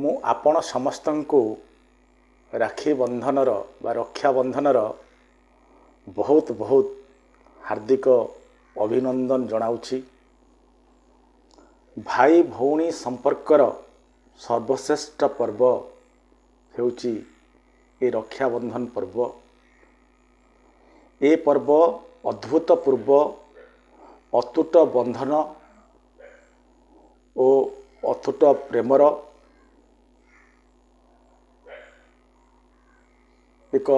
ମୁଁ ଆପଣ ସମସ୍ତଙ୍କୁ ରାକ୍ଷୀ ବନ୍ଧନର ବା ରକ୍ଷାବନ୍ଧନର ବହୁତ ହାର୍ଦ୍ଦିକ ଅଭିନନ୍ଦନ ଜଣାଉଛି। ଭାଇ ଭଉଣୀ ସମ୍ପର୍କର ସର୍ବଶ୍ରେଷ୍ଠ ପର୍ବ ହେଉଛି ଏ ରକ୍ଷାବନ୍ଧନ ପର୍ବ। ଏ ପର୍ବ ଅଦ୍ଭୁତପୂର୍ବ ଅତୁଟ ବନ୍ଧନ ଓ ଅତୁଟ ପ୍ରେମର ଏକ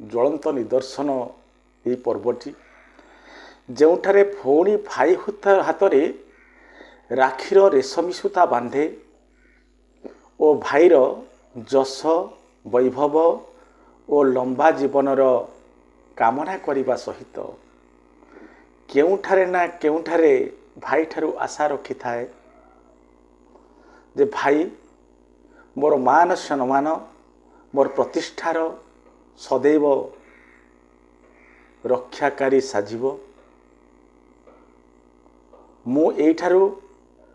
ଜ୍ୱଳନ୍ତ ନିଦର୍ଶନ। ଏହି ପର୍ବଟି ଯେଉଁଠାରେ ଭଉଣୀ ଭାଇ ହାତରେ ରାକ୍ଷୀର ରେଶମୀ ସୂତା ବାନ୍ଧେ ଓ ଭାଇର ଯଶ ବୈଭବ ଓ ଲମ୍ବା ଜୀବନର କାମନା କରିବା ସହିତ କେଉଁଠାରେ ନା କେଉଁଠାରେ ଭାଇଠାରୁ ଆଶା ରଖିଥାଏ ଯେ ଭାଇ ମୋର ମାନ ସମ୍ମାନ ମୋର ପ୍ରତିଷ୍ଠାର ସदैବ ରକ୍ଷାକାରୀ ସାଜିବ। ମୁଁ ଏଇଠାରୁ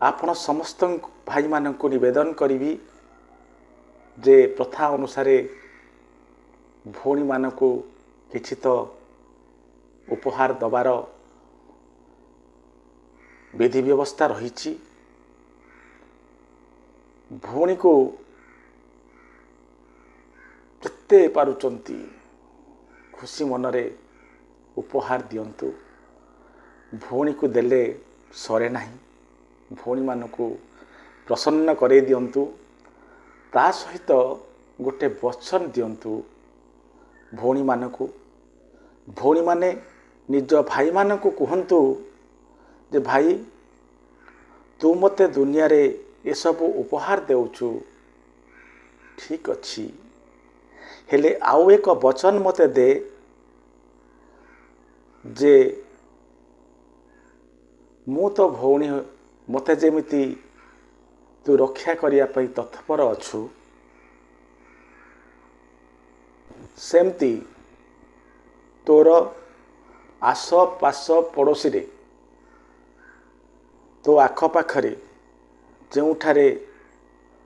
ଆପଣ ସମସ୍ତ ଭାଇମାନଙ୍କୁ ନିବେଦନ କରିବି ଯେ ପ୍ରଥା ଅନୁସାରେ ଭଉଣୀମାନଙ୍କୁ କିଛି ତ ଉପହାର ଦେବାର ବିଧି ବ୍ୟବସ୍ଥା ରହିଛି। ଭଉଣୀକୁ ଯେତେ ପାରୁଛନ୍ତି ଖୁସି ମନରେ ଉପହାର ଦିଅନ୍ତୁ। ଭଉଣୀକୁ ଦେଲେ ସରେ ନାହିଁ, ଭଉଣୀମାନଙ୍କୁ ପ୍ରସନ୍ନ କରାଇ ଦିଅନ୍ତୁ। ତା ସହିତ ଗୋଟେ ବଚନ ଦିଅନ୍ତୁ ଭଉଣୀମାନଙ୍କୁ। ଭଉଣୀମାନେ ନିଜ ଭାଇମାନଙ୍କୁ କୁହନ୍ତୁ ଯେ ଭାଇ ତୁ ମୋତେ ଦୁନିଆରେ ଏସବୁ ଉପହାର ଦେଉଛୁ, ଠିକ୍ ଅଛି, ହେଲେ ଆଉ ଏକ ବଚନ ମୋତେ ଦେ ଯେ ମୁଁ ତ ଭଉଣୀ ମୋତେ ଯେମିତି ତୁ ରକ୍ଷା କରିବା ପାଇଁ ତତ୍ପର ଅଛୁ, ସେମିତି ତୋର ଆସପାସ ପଡ଼ୋଶୀରେ ତୋ ଆଖପାଖରେ ଯେଉଁଠାରେ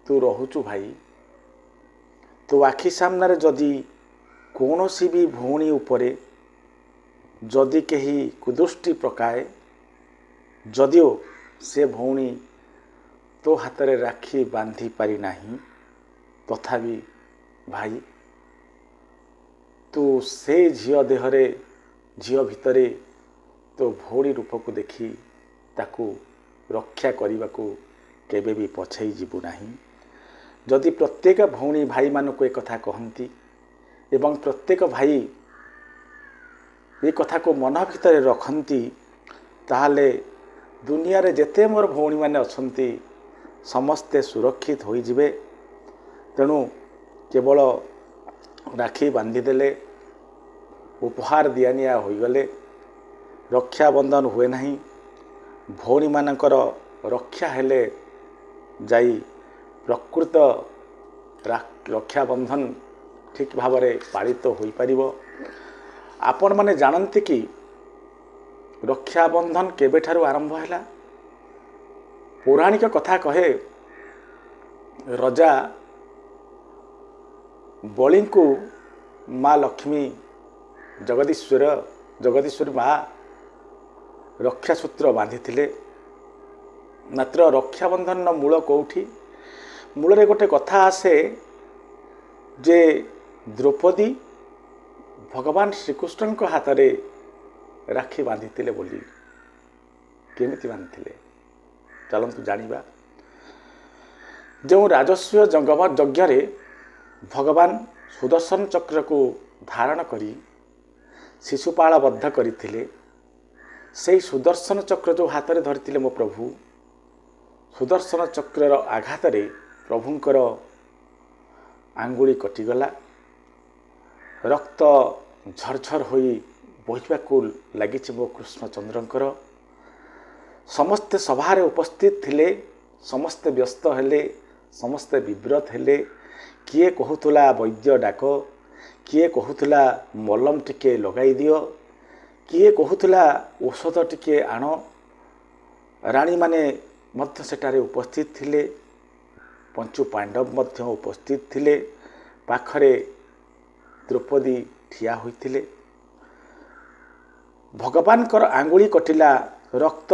ତୁ ରହୁଛୁ ଭାଇ, ତୋ ଆଖି ସାମ୍ନାରେ ଯଦି କୌଣସି ବି ଭଉଣୀ ଉପରେ ଯଦି କେହି କୁଦୃଷ୍ଟି ପକାଏ, ଯଦିଓ ସେ ଭଉଣୀ ତୋ ହାତରେ ରାକ୍ଷୀ ବାନ୍ଧି ପାରିନାହିଁ, ତଥାପି ଭାଇ ତୁ ସେ ଝିଅ ଦେହରେ ଝିଅ ଭିତରେ ତୋ ଭଉଣୀ ରୂପକୁ ଦେଖି ତାକୁ ରକ୍ଷା କରିବାକୁ କେବେ ବି ପଛେଇ ଯିବୁ ନାହିଁ। ଯଦି ପ୍ରତ୍ୟେକ ଭଉଣୀ ଭାଇମାନଙ୍କୁ ଏକଥା କହନ୍ତି ଏବଂ ପ୍ରତ୍ୟେକ ଭାଇ ଏ କଥାକୁ ମନ ଭିତରେ ରଖନ୍ତି, ତାହେଲେ ଦୁନିଆରେ ଯେତେ ମୋର ଭଉଣୀମାନେ ଅଛନ୍ତି ସମସ୍ତେ ସୁରକ୍ଷିତ ହୋଇଯିବେ। ତେଣୁ କେବଳ ରାକ୍ଷୀ ବାନ୍ଧିଦେଲେ, ଉପହାର ଦିଆନିଆ ହୋଇଗଲେ ରକ୍ଷାବନ୍ଧନ ହୁଏ ନାହିଁ। ଭଉଣୀମାନଙ୍କର ରକ୍ଷା ହେଲେ ଯାଇ ପ୍ରକୃତ ରକ୍ଷାବନ୍ଧନ ଠିକ୍ ଭାବରେ ପାଳିତ ହୋଇପାରିବ। ଆପଣମାନେ ଜାଣନ୍ତି କି ରକ୍ଷାବନ୍ଧନ କେବେଠାରୁ ଆରମ୍ଭ ହେଲା? ପୌରାଣିକ କଥା କହେ ରଜା ବଳିଙ୍କୁ ମା ଲକ୍ଷ୍ମୀ ଜଗଦୀଶ୍ୱରୀ ମା ରକ୍ଷାସୂତ୍ର ବାନ୍ଧିଥିଲେ। ମାତ୍ର ରକ୍ଷାବନ୍ଧନର ମୂଳ କେଉଁଠି? ମୂଳରେ ଗୋଟେ କଥା ଆସେ ଯେ ଦ୍ରୌପଦୀ ଭଗବାନ ଶ୍ରୀକୃଷ୍ଣଙ୍କ ହାତରେ ରାକ୍ଷୀ ବାନ୍ଧିଥିଲେ ବୋଲି। କେମିତି ବାନ୍ଧିଥିଲେ ଚାଲନ୍ତୁ ଜାଣିବା। ଯେଉଁ ରାଜସ୍ୱ ଯଜ୍ଞରେ ଭଗବାନ ସୁଦର୍ଶନ ଚକ୍ରକୁ ଧାରଣ କରି ଶିଶୁପାଳ ବଦ୍ଧ କରିଥିଲେ, ସେହି ସୁଦର୍ଶନ ଚକ୍ର ଯେଉଁ ହାତରେ ଧରିଥିଲେ ମୋ ପ୍ରଭୁ, ସୁଦର୍ଶନ ଚକ୍ରର ଆଘାତରେ ପ୍ରଭୁଙ୍କର ଆଙ୍ଗୁଳି କଟିଗଲା। ରକ୍ତ ଝରଝର ହୋଇ ବୋହିବାକୁ ଲାଗିଛି ମୋ କୃଷ୍ଣଚନ୍ଦ୍ରଙ୍କର। ସମସ୍ତେ ସଭାରେ ଉପସ୍ଥିତ ଥିଲେ, ସମସ୍ତେ ବ୍ୟସ୍ତ ହେଲେ, ସମସ୍ତେ ବିବ୍ରତ ହେଲେ। କିଏ କହୁଥିଲା ବୈଦ୍ୟ ଡାକ, କିଏ କହୁଥିଲା ମଲମ ଟିକେ ଲଗାଇ ଦିଅ, କିଏ କହୁଥିଲା ଔଷଧ ଟିକେ ଆଣ। ରାଣୀମାନେ ମଧ୍ୟ ସେଠାରେ ଉପସ୍ଥିତ ଥିଲେ। पंचु पांडव मध्य उपस्थित थिले। पाखरे द्रौपदी ठिया होइथिले। भगवान कर आंगुली कटिला, रक्त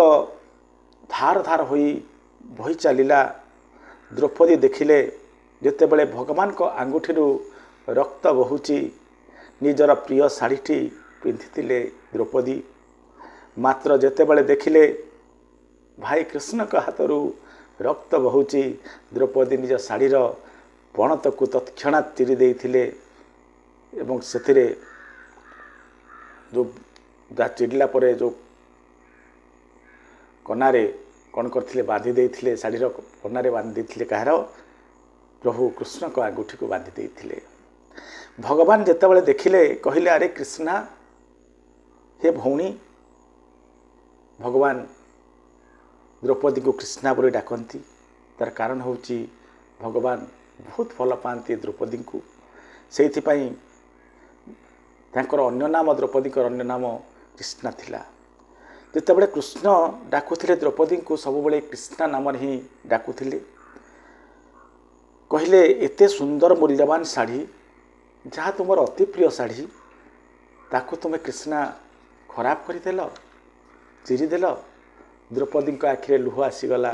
धार धार होई बही चलिला। द्रौपदी देखिले जेतेबेले भगवान को आंगुठी रक्त बहुची। निजर प्रिय शाढ़ीटी पिंधिथिले द्रौपदी, मात्र जेतेबेले देखिले भाई कृष्ण का हाथरू रक्त बहुची, द्रौपदी निज शाढ़ीर पणत को तत्क्षणात चिरी देइथिले एवं सेथिरे जो चिड़िला परे जो कनारे कौन करथिले बांधी देइथिले, शाढ़ीर कनारे बांधी देइथिले कहार प्रभु कृष्ण को आंगुठी को बांधी देइथिले। भगवान जेतेबेले देखिले कहिले अरे कृष्णा हे भौणी। भगवान द्रौपदी को कृष्णा बोली डाकती। तार कारण होची भगवान बहुत भल पाती द्रौपदी को, से अन्य नाम द्रौपदी अन्य नाम कृष्णा थिला। जितेबाला कृष्ण डाकुथिले द्रौपदी को सबुबले कृष्णा नाम ही डाकुथिले। कहले एते सुंदर मूल्यवान शाढ़ी जहाँ तुमर अति प्रिय शाढ़ी, ताकू तुम कृष्णा खराब करदेल, चिरीदेल। द्रौपदी आखिरे लुह आसीगला।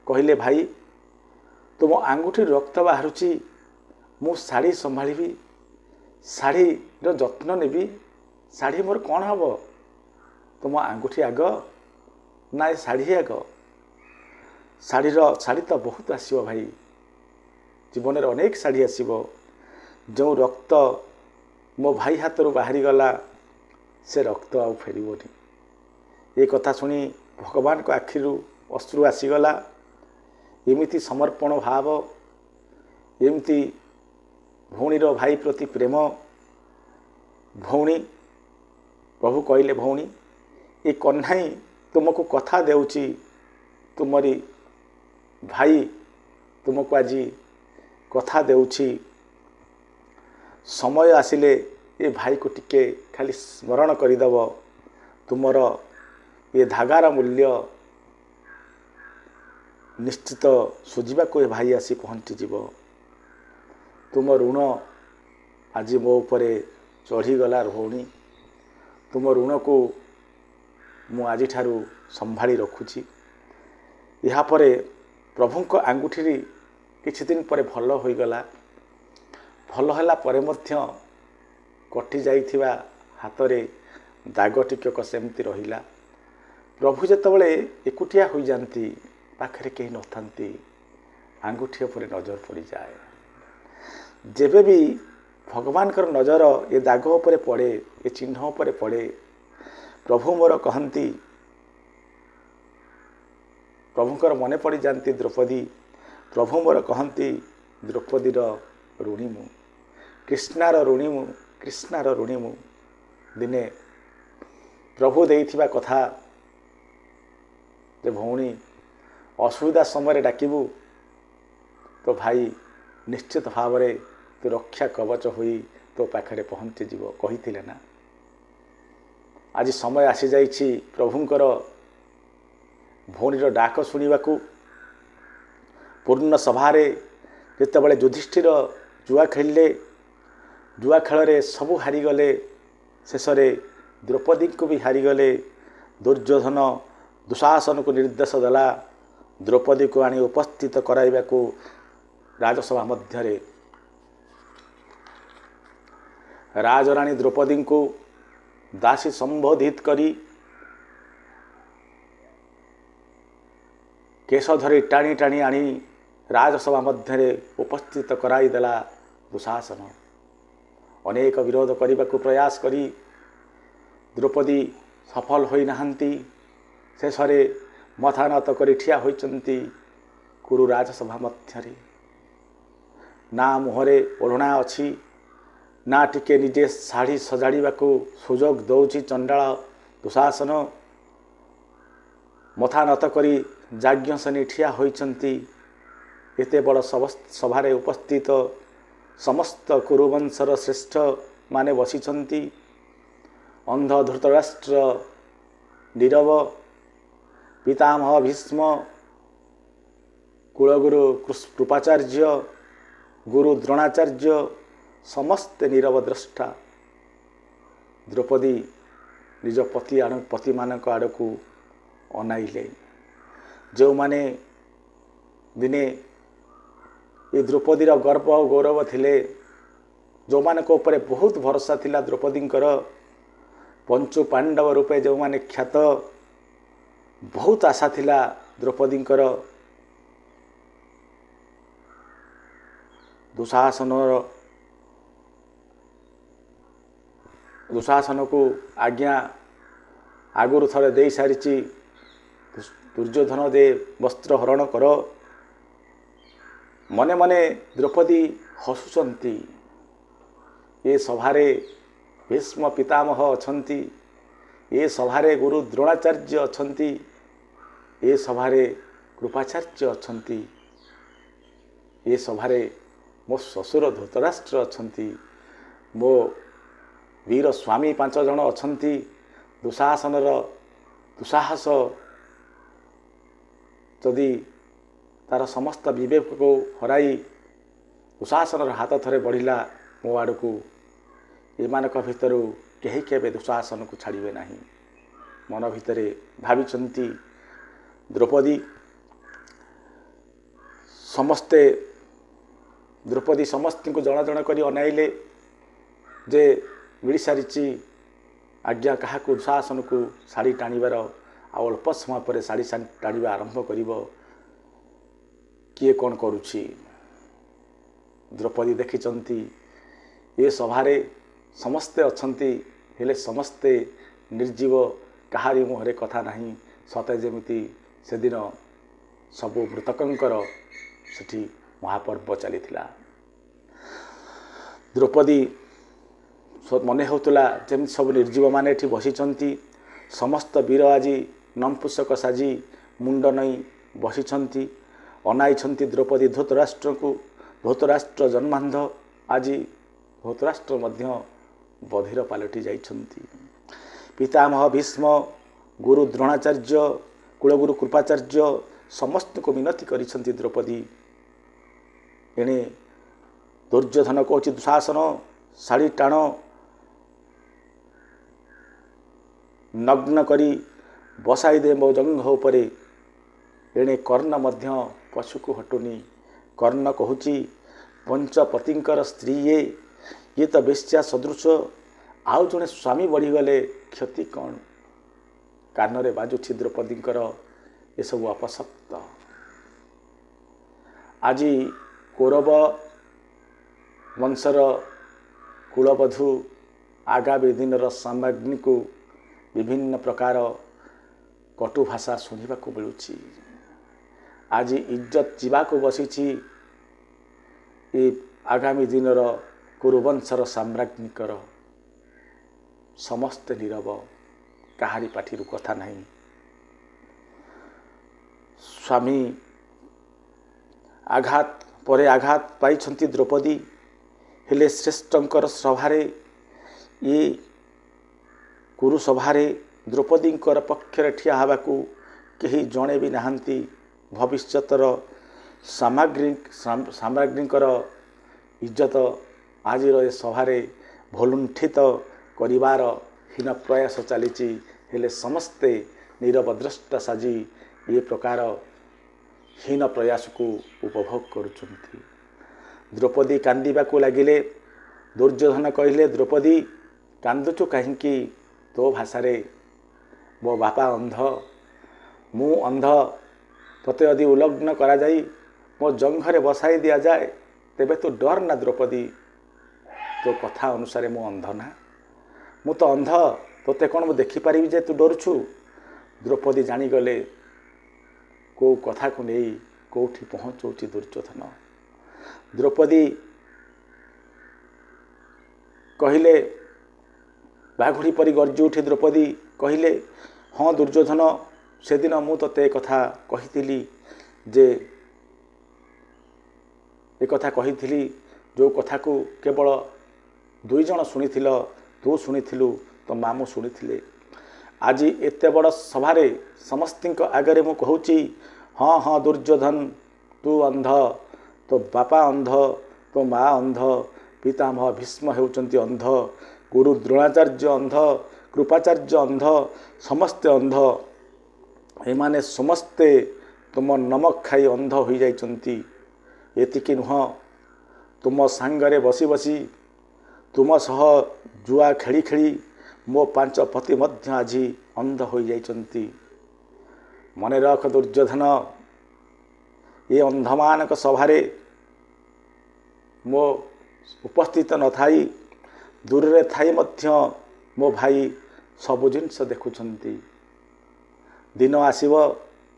कहले भाई तुम आंगुठी रक्त बाहरुची, मु शाढ़ी संभाली, शाढ़ी जत्न नेबी। शाढ़ी मोर कौन हम, तुम आंगुठी आग ना शाढ़ी आग? शाढ़ी तो बहुत आसो भाई, जीवन में अनेक शाढ़ी आसो। जो रक्त मो भाई हाथ बाहरी गला से रक्त आउ फेरबनी। ये कथा शुणी भगवान को आखिरु अश्रु आसीगला। एमिति समर्पण भाव, एमती भौणीर भाई प्रति प्रेम। भौणी प्रभु कहले भौणी ये कन्हाई तुमको कथा देउची, तुमरी भाई तुमको आज कथा देउची। समय आसिले ये भाई को टिके खाली स्मरण करदेव। तुमर ये धागार मूल्य निश्चित सुझा को ये भाई आसी पहुँचीज। तुम ऋण आज मो उपरे चढ़ीगला भौणी। तुम ऋण को मु आज संभाली रखुची। यापर प्रभु आंगुठी किछि दिन पर भल होईगला। भल होला परे मध्य कटि जाइथिबा हातरे दाग टिकक सेमती रहिला। प्रभु जेतेबेले एकुटिया हो जाती, पाखरे केही नथांती, आंगुठी उपरे नजर पड़ जाए। जेबे भी भगवान कर नजर ये दाग उपरे पड़े, ये चिन्ह उपरे पड़े, प्रभु मोर कहती, प्रभुकर मने पड़ जाती द्रौपदी। प्रभु मोर कहती द्रौपदीर ऋणी मु, कृष्णार ऋणी मु, कृष्णार ऋणी मु। दिने प्रभु देइथिबा कथा जे भौणी असुविधा समय डाकिबू तो भाई निश्चित भाव में तो रक्षा कवच होई तो पाखरे पहुँची जीव कहिथिले ना। आज समय आसी जाइछि प्रभुंकर भौणीर डाक शुणिबाकू। पूर्ण सभारे जेतेबेले युधिष्ठिर जुआ खेलिले, जुआ खेल सबू हारीगले, शेष द्रौपदी को भी हारीगले। दुर्योधन दुशासन को निर्देश देला द्रौपदी को आनी उपस्थित कराइबा को राजसभा मध्य। राजराणी द्रौपदी को दासी संबोधित करी केश धरी टाणी टाणी आनी राजसभा मध्य उपस्थित कराइदेला दुशासन। अनेक विरोध करने को प्रयास करी द्रौपदी सफल होई नाहंती। शेष मथा नत कर ठिया होइचंती कुरु राजसभा मध्य। ना मुहरे ओढ़ना अच्छी, ना टिके निजे शाढ़ी सजाड़ा को सुजोग दौची चंडाल दुशासन। मथा नत करी याज्ञसेनी ठिया होइचंती। एते बड़ सभारे उपस्थित समस्त कुरुवंशर श्रेष्ठ माने बसिचंती। अंध धृतराष्ट्र नीरव, पितामह भीष्म, କୂଳଗୁରୁ କୃପାଚାର୍ଯ୍ୟ, ଗୁରୁ ଦ୍ରୋଣାଚାର୍ଯ୍ୟ ସମସ୍ତେ ନୀରବ ଦ୍ରଷ୍ଟା। ଦ୍ରୌପଦୀ ନିଜ ପତିମାନଙ୍କ ଆଡ଼କୁ ଅନାଇଲେ। ଯେଉଁମାନେ ଦିନେ ଏ ଦ୍ରୌପଦୀର ଗର୍ବ ଓ ଗୌରବ ଥିଲେ, ଯେଉଁମାନଙ୍କ ଉପରେ ବହୁତ ଭରସା ଥିଲା ଦ୍ରୌପଦୀଙ୍କର, ପଞ୍ଚୁ ପାଣ୍ଡବ ରୂପେ ଯେଉଁମାନେ ଖ୍ୟାତ, ବହୁତ ଆଶା ଥିଲା ଦ୍ରୌପଦୀଙ୍କର, ଦୁଃଶାସନକୁ ଆଜ୍ଞା ଆଗରୁ ଥରେ ଦେଇ ସାରିଛି, ଦୁର୍ଯ୍ୟୋଧନ ଦେ ବସ୍ତ୍ର ହରଣ କର। ମନେ ମନେ ଦ୍ରୌପଦୀ ହସୁଛନ୍ତି। ଏ ସଭାରେ ଭୀଷ୍ମ ପିତାମହ ଅଛନ୍ତି, ଏ ସଭାରେ ଗୁରୁ ଦ୍ରୋଣାଚାର୍ଯ୍ୟ ଅଛନ୍ତି, ଏ ସଭାରେ କୃପାଚାର୍ଯ୍ୟ ଅଛନ୍ତି, ଏ ସଭାରେ ମୋ ଶ୍ୱଶୁର ଧୃତରାଷ୍ଟ୍ର ଅଛନ୍ତି, ମୋ ବୀର ସ୍ୱାମୀ 5 ଜଣ ଅଛନ୍ତି। ଦୁଃସାହସ ଯଦି ତାର ସମସ୍ତ ବିବେକକୁ ହରାଇ ଦୁଃଶାସନର ହାତ ଥରେ ବଢ଼ିଲା ମୋ ଆଡ଼କୁ, ଏମାନଙ୍କ ଭିତରୁ କେହି କେବେ ଦୁଃଶାସନକୁ ଛାଡ଼ିବେ ନାହିଁ। ମନ ଭିତରେ ଭାବିଛନ୍ତି ଦ୍ରୌପଦୀ। ଦ୍ରୌପଦୀ ସମସ୍ତଙ୍କୁ ଜଣ ଜଣ କରି ଅନାଇଲେ ଯେ ମିଳିସାରିଛି ଆଜ୍ଞା କାହାକୁ ଦୁଃଶାସନକୁ ଶାଢ଼ୀ ଟାଣିବାର, ଆଉ ଅଳ୍ପ ସମୟ ପରେ ଶାଢ଼ୀ ଟାଣିବା ଆରମ୍ଭ କରିବ। କିଏ କ'ଣ କରୁଛି? ଦ୍ରୌପଦୀ ଦେଖିଛନ୍ତି ଏ ସଭାରେ ସମସ୍ତେ ଅଛନ୍ତି, ହେଲେ ସମସ୍ତେ ନିର୍ଜୀବ, କାହାରି ମୁହଁରେ କଥା ନାହିଁ। ସତେ ଯେମିତି ସେଦିନ ସବୁ ମୃତକଙ୍କର ସେଠି ମହାପର୍ବ ଚାଲିଥିଲା। ଦ୍ରୌପଦୀ ମନେ ହେଉଥିଲା ଯେମିତି ସବୁ ନିର୍ଜୀବମାନେ ଏଠି ବସିଛନ୍ତି। ସମସ୍ତ ବୀର ଆଜି ନଂପୁସକ ସାଜି ମୁଣ୍ଡ ନେଇ ବସିଛନ୍ତି, ଅନାଇଛନ୍ତି ଦ୍ରୌପଦୀ ଧୃତରାଷ୍ଟ୍ରକୁ। ଧୃତରାଷ୍ଟ୍ର ଜନ୍ମାନ୍ଧ, ଆଜି ଧୃତରାଷ୍ଟ୍ର ମଧ୍ୟ ବଧିର ପାଲଟି ଯାଇଛନ୍ତି। ପିତାମହ ଭୀଷ୍ମ, ଗୁରୁ ଦ୍ରୋଣାଚାର୍ଯ୍ୟ, କୂଳଗୁରୁ କୃପାଚାର୍ଯ୍ୟ ସମସ୍ତଙ୍କୁ ମିନତି କରିଛନ୍ତି ଦ୍ରୌପଦୀ। ଏଣେ ଦୁର୍ଯ୍ୟୋଧନ କହୁଛି ଦୁଃଶାସନ ଶାଢ଼ୀ ଟାଣ, ନଗ୍ନ କରି ବସାଇ ଦେ ମୋ ଜଙ୍ଘ ଉପରେ। ଏଣେ କର୍ଣ୍ଣ ମଧ୍ୟ ପଛକୁ ହଟୁନି। କର୍ଣ୍ଣ କହୁଛି ପଞ୍ଚପତିଙ୍କର ସ୍ତ୍ରୀ ଇଏ ତ ବେଶ୍ୟା ସଦୃଶ, ଆଉ ଜଣେ ସ୍ୱାମୀ ବଢ଼ିଗଲେ କ୍ଷତି କ'ଣ? କାନରେ ବାଜୁଛି ଦ୍ରୌପଦୀଙ୍କର ଏସବୁ ଅପଶବ୍ଦ। ଆଜି କୌରବ ବଂଶର କୁଳବଧୂ ଆଗାମୀ ଦିନର ସାମ୍ରାଜ୍ଞୀକୁ ବିଭିନ୍ନ ପ୍ରକାର କଟୁ ଭାଷା ଶୁଣିବାକୁ ମିଳୁଛି। ଆଜି ଇଜ୍ଜତ ଯିବାକୁ ବସିଛି ଏ ଆଗାମୀ ଦିନର କୁରୁବଂଶର ସାମ୍ରାଜ୍ଞୀଙ୍କର। ସମସ୍ତେ ନୀରବ, କାହାରି ପାଟିରୁ କଥା ନାହିଁ। ସ୍ୱାମୀ ଆଘାତ ପରେ ଆଘାତ ପାଇଛନ୍ତି ଦ୍ରୌପଦୀ, ହେଲେ ଶ୍ରେଷ୍ଠଙ୍କର ସଭାରେ, ଏ କୁରୁ ସଭାରେ ଦ୍ରୌପଦୀଙ୍କର ପକ୍ଷରେ ଠିଆ ହେବାକୁ କେହି ଜଣେ ବି ନାହାନ୍ତି। ଭବିଷ୍ୟତର ସାମ୍ରାଜ୍ଞୀଙ୍କର ଇଜ୍ଜତ ଆଜିର ଏ ସଭାରେ ଭଲୁଣ୍ଠିତ କରିବାର ହୀନ ପ୍ରୟାସ ଚାଲିଛି, ହେଲେ ସମସ୍ତେ ନୀରବ ଦ୍ରଷ୍ଟା ସାଜି ଏ ପ୍ରକାର ହୀନ ପ୍ରୟାସକୁ ଉପଭୋଗ କରୁଛନ୍ତି। ଦ୍ରୌପଦୀ କାନ୍ଦିବାକୁ ଲାଗିଲେ। ଦୁର୍ଯ୍ୟୋଧନ କହିଲେ, ଦ୍ରୌପଦୀ କାନ୍ଦୁଛୁ କାହିଁକି? ତୋ ଭାଷାରେ ମୋ ବାପା ଅନ୍ଧ, ମୁଁ ଅନ୍ଧ, ତୋତେ ଯଦି ଉଲଗ୍ନ କରାଯାଇ ମୋ ଜଙ୍ଘରେ ବସାଇ ଦିଆଯାଏ ତେବେ ତୁ ଡର ନା ଦ୍ରୌପଦୀ? ତୋ କଥା ଅନୁସାରେ ମୁଁ ଅନ୍ଧ ନା? ମୁଁ ତ ଅନ୍ଧ, ତୋତେ କ'ଣ ମୁଁ ଦେଖିପାରିବି ଯେ ତୁ ଡରୁଛୁ? ଦ୍ରୌପଦୀ ଜାଣିଗଲେ କେଉଁ କଥାକୁ ନେଇ କେଉଁଠି ପହଞ୍ଚଉଛି ଦୁର୍ଯ୍ୟୋଧନ। ଦ୍ରୌପଦୀ କହିଲେ, ବାଘୁଡ଼ି ପରି ଗର୍ଜି ଉଠି ଦ୍ରୌପଦୀ କହିଲେ, ହଁ ଦୁର୍ଯ୍ୟୋଧନ, ସେଦିନ ମୁଁ ତୋତେ କଥା କହିଥିଲି ଯେ ଏକଥା କହିଥିଲି ଯେଉଁ କଥାକୁ କେବଳ 2 ଜଣ ଶୁଣିଥିଲ, ତୁ ଶୁଣିଥିଲୁ, ତୋ ମାମୁଁ ଶୁଣିଥିଲେ। ଆଜି ଏତେ ବଡ଼ ସଭାରେ ସମସ୍ତଙ୍କ ଆଗରେ ମୁଁ କହୁଛି, ହଁ ହଁ ଦୁର୍ଯ୍ୟୋଧନ, तू अंध, तो बापा अंध, तो माँ अंध, पितामह भीष्म हेउचंती अंध, गुरु द्रोणाचार्य अंध, कृपाचार्य अंध, समस्ते अंध। एमाने समस्ते तुम नमक खाई अंध हो जाइछंती। एतिकी नुह, तुम सांगरे बसी बसी तुम सह जुआ खेली खेली मो 5 पति मध्य आज अंध हो जाइछंती। मने रख दुर्योधन, ये अंधमानक सभारे मो उपस्थित न थाई दूर रे थाई मध्य मो भाई सबु जिनस देखुछंती। दिन आसीब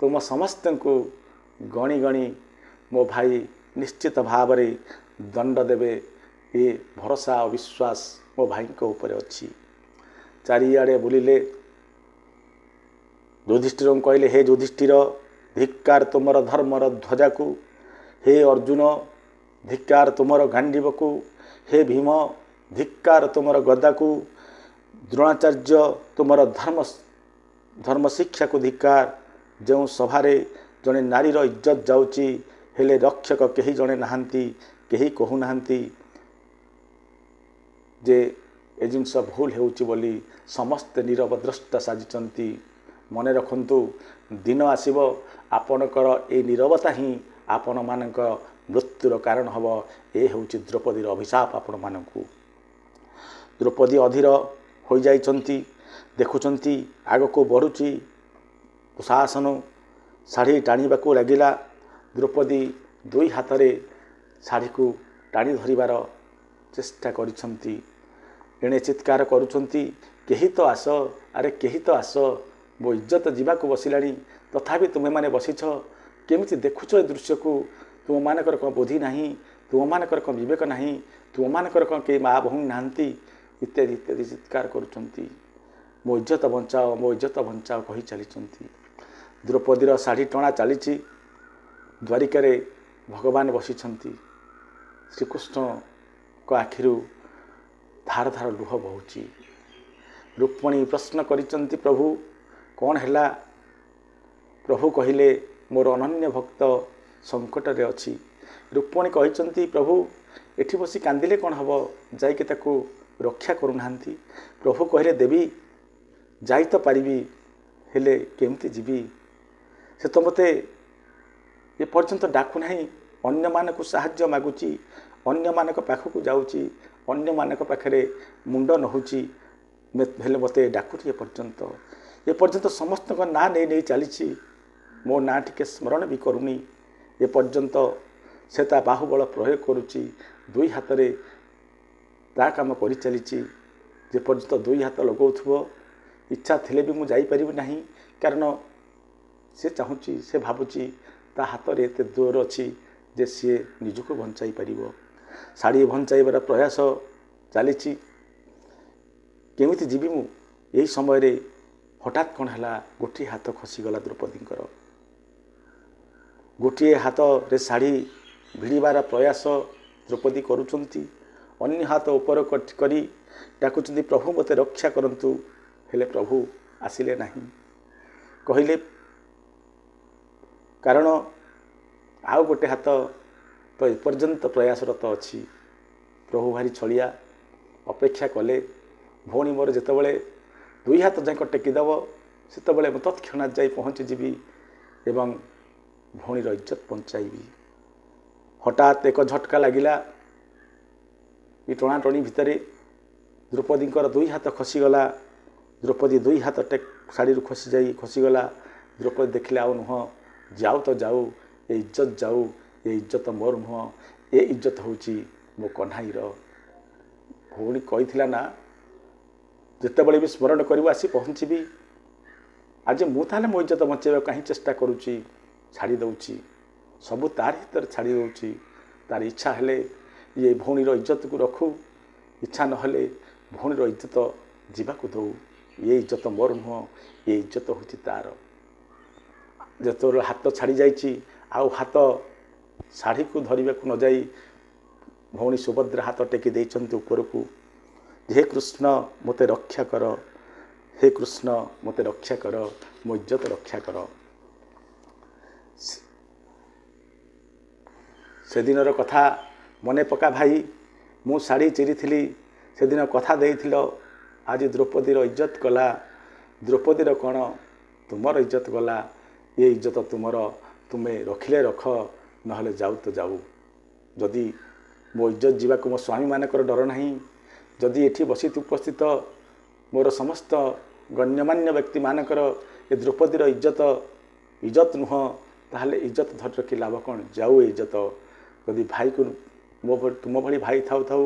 तुम समस्त को गणी गणी मो भाई निश्चित भाव रे दंड देवे। ये भरोसा और विश्वास मो भाई को ऊपर अच्छी। चारिआडे बुलिले युधिष्ठिर कहले, हे युधिष्ठिर धिक्कार तुमर धर्मर ध्वजा को, हे अर्जुन धिक्कार तुमर गांडीव को, हे भीम धिक्कार तुमर गदा को, द्रोणाचार्य तुमर धर्म शिक्षा को धिक्कार। जो सभारे जड़े नारीर इज्जत जाउची हेले रक्षक कहीं जड़े नहांती, कहीं कहू नहांती जे ए जिनस भूल हेउची बोली समस्त नीरव द्रष्टा साजिचंती। मने रखंतु दिन आसीब आपणकर ए नीरवता ही आपण मानक मृत्युर कारण हब। ए हेउची द्रौपदीर अभिशाप आपण मानकु। द्रौपदी अधीर हो जाइचंती, देखुचंती आगको बढ़ुची कुशासन। शाढ़ी टाणीबाकू लगिला। द्रौपदी दुई हाथ रे शाढ़ी को टाणी धरिबार चेष्टा करिसंती। एणे चित्कार करुचंती, केही तो आस, अरे केही तो आस, मो इज्जत जीवाकू बसिलाणी, तथापि तुमे माने बसिछ, केमिति देखुछ ए दृश्य को? तुम मानकर कौन बुद्धि नहीं? तुम मानकर कौन विवेक नहीं? तुम मानकर कौन के माँ भौणी नाहांती? इत्यादि इत्यादि चित्कार करुचंती। मो इज्जत बंचाओ, मो इज्जत बंचाओ कही चलीचंती। द्रौपदीर शाढ़ी टणा चलीची। द्वारिकारे भगवान बसिछंती। श्रीकृष्ण को आखिरु धार धार लुह बहुची। रुक्मणी प्रश्न करिचंती, प्रभु कौन हैला? प्रभु कहिले, मोर अनन्य भक्त संकट रे अछि। रुक्मणी कहिचंती, प्रभु एठी बसी कांदिले कौन हबो? जाइके ताकू रक्षा करू नाहांती। प्रभु कहिले, देवी जाई तो पारिबी, हेले केमती जीवी? से तो मते ए पर्यंत डाकू नहीं, अन्य मानक साहाय्य मागुची, अन्य मानक पाखकू जाउची, अन्य मानक पाखरे मुंड नहुची, हेले मते डाकुची। ए पर्यंत समस्त को ना नहीं चली, मो ना टिके स्मरण भी करूनी। ए पर्यंत से ता बाहुबल प्रयोग करुची, दुई हाथ रे ता काम करि चलीची। जे पर्यंत दुई हाथ लगाउथबो, इच्छा थिले भी मु जाई परिबि नाही, कारण से चाहूची, से भावुची ता हाथ रे एते जोर अछि जे सी निजुको बंचाई परिबो। शाढ़ी बंचाइबार प्रयास चलीची। केमिति जीवी मु? यही समय रे हठात कौन है, गोटे हाथ खसीगला द्रौपदींकर। गोटे हाथ रे शाढ़ी भिड़बार प्रयास द्रौपदी करुचंती। अन्य हाथ ऊपर करी डाकुचंती, प्रभु मते रक्षा करंतु। हेले प्रभु आसिले नहीं। कहिले, कारण आउ गोटे हाथ तो एपर्यंत प्रयासरत अच्छी। प्रभु भारी छलिया अपेक्षा कले। भौणी मोर जेतबले दुई हाथ जाक टेकीदेव, सेतबले मु तत्क्षणात जाई पहुँचीजी एवं भौणीर इज्जत बंचाइबी। हठात एक झटका लगिला। ये टणाटणी भितर द्रौपदींकर दुई हाथ खसीगला। द्रौपदी दुई हाथ शाढ़ी खसी जाई खसीगला। द्रौपदी देखिले आउ नुह, जाऊ तो जाऊ, ये इज्जत जाऊ, ये इज्जत मोर नुह, ये इज्जत होची मो कन्हाईर। भौणी कही ना, जितेबले भी स्मरण कर आसी पहुँचबी। आज मु ताले मो इज्जत बचाइबा कहीं चेष्टा करुची, छाड़ी दउची, सबू तार हितर छाड़ी दउची। तार इच्छा हेले ये भौणीर इज्जत को रखू, इच्छा नहले भौणीर इज्जत जीवाकू दऊ। ये इज्जत मोर नुह, ये इज्जत होची तार। जेतोर हाथ छाड़ी जाइची, आउ हाथ शाढ़ी को धरने को न जाई भौणी सुभद्रा हाथ टेकी देइचंती ऊपर को। हे कृष्ण मते रक्षा कर, हे कृष्ण मते रक्षा कर, मो इज्जत रक्षा कर। ସେଦିନର କଥା ମନେ ପକା ଭାଇ, ମୁଁ ଶାଢ଼ୀ ଚିରିଥିଲି ସେଦିନ କଥା ଦେଇଥିଲ, ଆଜି ଦ୍ରୌପଦୀର ଇଜ୍ଜତ ଗଲା। ଦ୍ରୌପଦୀର କ'ଣ ତୁମର ଇଜ୍ଜତ ଗଲା। ଏ ଇଜ୍ଜତ ତୁମର, ତୁମେ ରଖିଲେ ରଖ, ନହେଲେ ଯାଉ ତ ଯାଉ। ଯଦି ମୋ ଇଜ୍ଜତ ଯିବାକୁ ମୋ ସ୍ୱାମୀମାନଙ୍କର ଡର ନାହିଁ, ଯଦି ଏଠି ବସି ଉପସ୍ଥିତ ମୋର ସମସ୍ତ ଗଣ୍ୟମାନ୍ୟ ବ୍ୟକ୍ତିମାନଙ୍କର ଏ ଦ୍ରୌପଦୀର ଇଜ୍ଜତ ନୁହଁ, ତାହେଲେ ଇଜ୍ଜତ ଧରି ରଖି ଲାଭ କ'ଣ? ଯାଉ ଏ ଇଜ୍ଜତ। ଯଦି ଭାଇକୁ ତୁମ ଭଳି ଭାଇ ଥାଉ ଥାଉ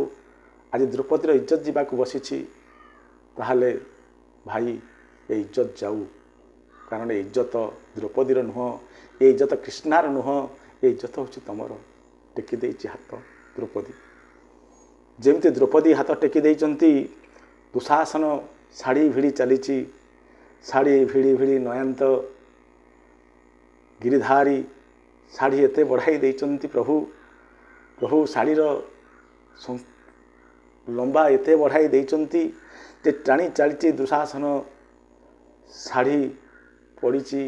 ଆଜି ଦ୍ରୌପଦୀର ଇଜ୍ଜତ ଯିବାକୁ ବସିଛି, ତାହେଲେ ଭାଇ ଏ ଇଜ୍ଜତ ଯାଉ। କାରଣ ଏ ଇଜ୍ଜତ ଦ୍ରୌପଦୀର ନୁହଁ, ଏ ଇଜ୍ଜତ କୃଷ୍ଣାର ନୁହଁ, ଏ ଇଜ୍ଜତ ହେଉଛି ତମର। ଟେକି ଦେଇଛି ହାତ ଦ୍ରୌପଦୀ। ଯେମିତି ଦ୍ରୌପଦୀ ହାତ ଟେକି ଦେଇଛନ୍ତି, ଦୁଃଶାସନ ଶାଢ଼ୀ ଭିଡ଼ି ଚାଲିଛି। ଶାଢ଼ୀ ଭିଡ଼ି ଭିଡ଼ି ନୟନ୍ତ ଗିରିଧାରୀ ଶାଢ଼ୀ ଏତେ ବଢ଼ାଇ ଦେଇଛନ୍ତି ପ୍ରଭୁ। ପ୍ରଭୁ ଶାଢ଼ୀର ଲମ୍ବା ଏତେ ବଢ଼ାଇ ଦେଇଛନ୍ତି ଯେ ଟାଣି ଚାଲିଛି ଦୁଃଶାସନ। ଶାଢ଼ୀ ପଡ଼ିଛି,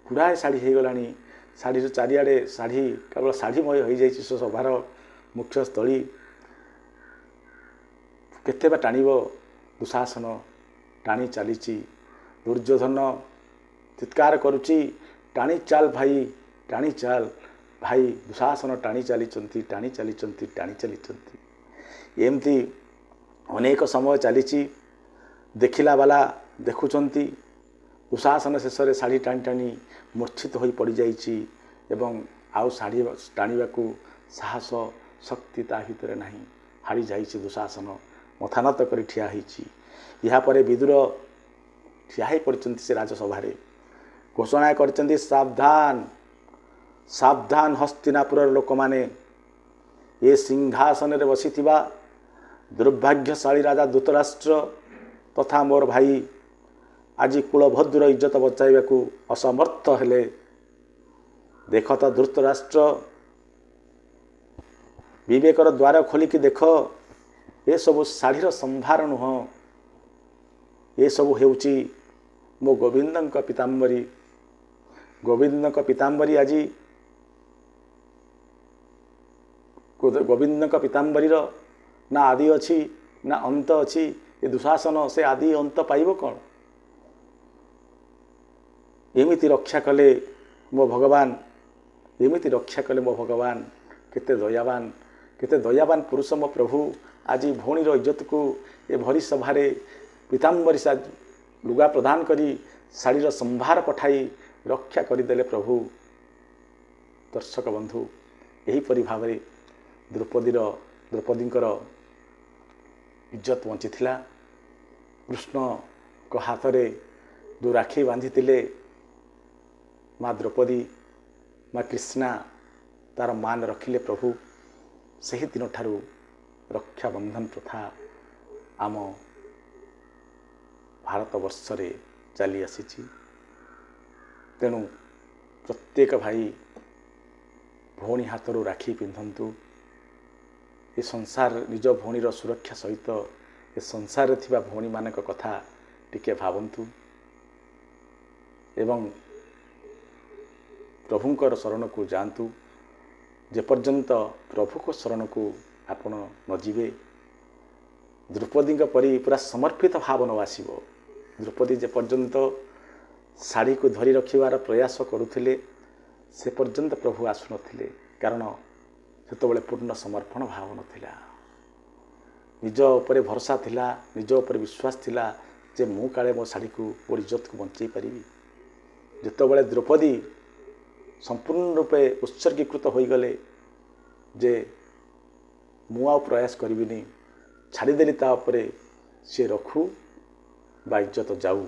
ଗୁଡ଼ାଏ ଶାଢ଼ୀ ହେଇଗଲାଣି। ଶାଢ଼ୀର ଚାରିଆଡ଼େ ଶାଢ଼ୀ, କେବଳ ଶାଢ଼ୀମୟ ହୋଇଯାଇଛି ସେ ସଭାର ମୁଖ୍ୟସ୍ଥଳୀ। କେତେ ବା ଟାଣିବ ଦୁଃଶାସନ? ଟାଣି ଚାଲିଛି। ଦୁର୍ଯ୍ୟୋଧନ ଚିତ୍କାର କରୁଛି, ଟାଣି ଚାଲ ଭାଇ, ଟାଣି ଚାଲ ଭାଇ। ଦୁଃଶାସନ ଟାଣି ଚାଲିଛନ୍ତି, ଟାଣି ଚାଲିଛନ୍ତି, ଟାଣି ଚାଲିଛନ୍ତି। ଏମିତି ଅନେକ ସମୟ ଚାଲିଛି। ଦେଖିଲା ବାଲା ଦେଖୁଛନ୍ତି। ଦୁଃଶାସନ ଶେଷରେ ଶାଢ଼ୀ ଟାଣି ଟାଣି ମୂର୍ଚ୍ଛିତ ହୋଇ ପଡ଼ିଯାଇଛି ଏବଂ ଆଉ ଶାଢ଼ୀ ଟାଣିବାକୁ ସାହସ ଶକ୍ତି ତା ଭିତରେ ନାହିଁ। ହାରି ଯାଇଛି ଦୁଃଶାସନ। ମଥାନତ କରି ଠିଆ ହେଇଛି। ଏହାପରେ ବିଦୁର ଠିଆ ହେଇ ପଡ଼ିଛନ୍ତି ସେ ରାଜସଭାରେ। ଘୋଷଣା କରିଛନ୍ତି, ସାବଧାନ ସାବଧାନ ହସ୍ତିନାପୁରର ଲୋକମାନେ, ଏ ସିଂହାସନରେ ବସିଥିବା ଦୁର୍ଭାଗ୍ୟଶାଳୀ ରାଜା ଧୃତରାଷ୍ଟ୍ର ତଥା ମୋର ଭାଇ ଆଜି କୁଳଭଦ୍ର ଇଜ୍ଜତ ବଚାଇବାକୁ ଅସମର୍ଥ ହେଲେ। ଦେଖ ତ ଧୃତରାଷ୍ଟ୍ର, ବିବେକର ଦ୍ୱାର ଖୋଲିକି ଦେଖ। ଏସବୁ ଶାଢ଼ୀର ସମ୍ଭାର ନୁହଁ, ଏସବୁ ହେଉଛି ମୋ ଗୋବିନ୍ଦଙ୍କ ପୀତାମ୍ବରୀ। ଗୋବିନ୍ଦଙ୍କ ପୀତାମ୍ବରୀ ଆଜି ଗୋବିନ୍ଦଙ୍କ ପୀତାମ୍ବରୀର ନା ଆଦି ଅଛି ନା ଅନ୍ତ ଅଛି। ଏ ଦୁଃଶାସନ ସେ ଆଦି ଅନ୍ତ ପାଇବ କ'ଣ? ଏମିତି ରକ୍ଷା କଲେ ମୋ ଭଗବାନ, ଏମିତି ରକ୍ଷା କଲେ ମୋ ଭଗବାନ। କେତେ ଦୟାବାନ, କେତେ ଦୟାବାନ ପୁରୁଷ ମୋ ପ୍ରଭୁ। ଆଜି ଭଉଣୀର ଇଜ୍ଜତକୁ ଏ ଭରି ସଭାରେ ପୀତାମ୍ବରୀ ଲୁଗା ପ୍ରଦାନ କରି ଶାଢ଼ୀର ସମ୍ଭାର ପଠାଇ ରକ୍ଷା କରିଦେଲେ ପ୍ରଭୁ। ଦର୍ଶକ ବନ୍ଧୁ, ଏହିପରି ଭାବରେ ଦ୍ରୌପଦୀଙ୍କର ଇଜ୍ଜତ ବଞ୍ଚିଥିଲା। କୃଷ୍ଣଙ୍କ ହାତରେ ଯେଉଁ ରାକ୍ଷୀ ବାନ୍ଧିଥିଲେ ମା ଦ୍ରୌପଦୀ, ମା କୃଷ୍ଣା ତାର ମାନ ରଖିଲେ ପ୍ରଭୁ। ସେହି ଦିନଠାରୁ ରକ୍ଷାବନ୍ଧନ ପ୍ରଥା ଆମ ଭାରତବର୍ଷରେ ଚାଲି ଆସିଛି। ତେଣୁ ପ୍ରତ୍ୟେକ ଭାଇ ଭଉଣୀ ହାତରୁ ରାକ୍ଷୀ ପିନ୍ଧନ୍ତୁ। ଏ ସଂସାର ନିଜ ଭଉଣୀର ସୁରକ୍ଷା ସହିତ ଏ ସଂସାରରେ ଥିବା ଭଉଣୀମାନଙ୍କ କଥା ଟିକେ ଭାବନ୍ତୁ ଏବଂ ପ୍ରଭୁଙ୍କର ଶରଣକୁ ଯାଆନ୍ତୁ। ଯେପର୍ଯ୍ୟନ୍ତ ପ୍ରଭୁଙ୍କ ଶରଣକୁ ଆପଣ ନ ଯିବେ, ଦ୍ରୌପଦୀଙ୍କ ପରି ପୁରା ସମର୍ପିତ ଭାବ ନ ଆସିବ। ଦ୍ରୌପଦୀ ଯେପର୍ଯ୍ୟନ୍ତ ଶାଢ଼ୀକୁ ଧରି ରଖିବାର ପ୍ରୟାସ କରୁଥିଲେ, ସେ ପର୍ଯ୍ୟନ୍ତ ପ୍ରଭୁ ଆସୁନଥିଲେ। କାରଣ ସେତେବେଳେ ପୂର୍ଣ୍ଣ ସମର୍ପଣ ଭାବ ନଥିଲା। ନିଜ ଉପରେ ଭରସା ଥିଲା, ନିଜ ଉପରେ ବିଶ୍ୱାସ ଥିଲା ଯେ ମୁଁ କାଳେ ମୋ ଶାଢ଼ୀକୁ ମୋର ଇଜ୍ଜତକୁ ବଞ୍ଚେଇ ପାରିବି। ଯେତେବେଳେ ଦ୍ରୌପଦୀ ସମ୍ପୂର୍ଣ୍ଣ ରୂପେ ଉତ୍ସର୍ଗୀକୃତ ହୋଇଗଲେ ଯେ ମୁଁ ଆଉ ପ୍ରୟାସ କରିବିନି, ଛାଡ଼ିଦେଲି ତା ଉପରେ, ସେ ରଖୁ ବା ଇଜ୍ଜତ ଯାଉ,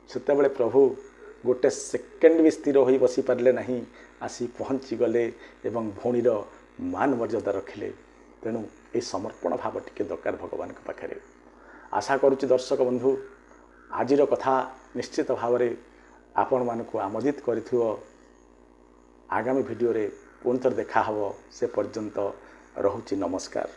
ସେତେବେଳେ ପ୍ରଭୁ ଗୋଟେ ସେକେଣ୍ଡ ବି ସ୍ଥିର ହୋଇ ବସିପାରିଲେ ନାହିଁ। ଆସି ପହଞ୍ଚିଗଲେ ଏବଂ ଭଉଣୀର ମାନ ମର୍ଯ୍ୟାଦା ରଖିଲେ। ତେଣୁ ଏ ସମର୍ପଣ ଭାବ ଟିକେ ଦରକାର ଭଗବାନଙ୍କ ପାଖରେ। ଆଶା କରୁଛି ଦର୍ଶକ ବନ୍ଧୁ, ଆଜିର କଥା ନିଶ୍ଚିତ ଭାବରେ ଆପଣମାନଙ୍କୁ ଆମୋଦିତ କରିଥିବ। ଆଗାମୀ ଭିଡ଼ିଓରେ ପୁଣି ଥରେ ଦେଖା ହେବ। ସେ ପର୍ଯ୍ୟନ୍ତ ରହୁଛି ନମସ୍କାର।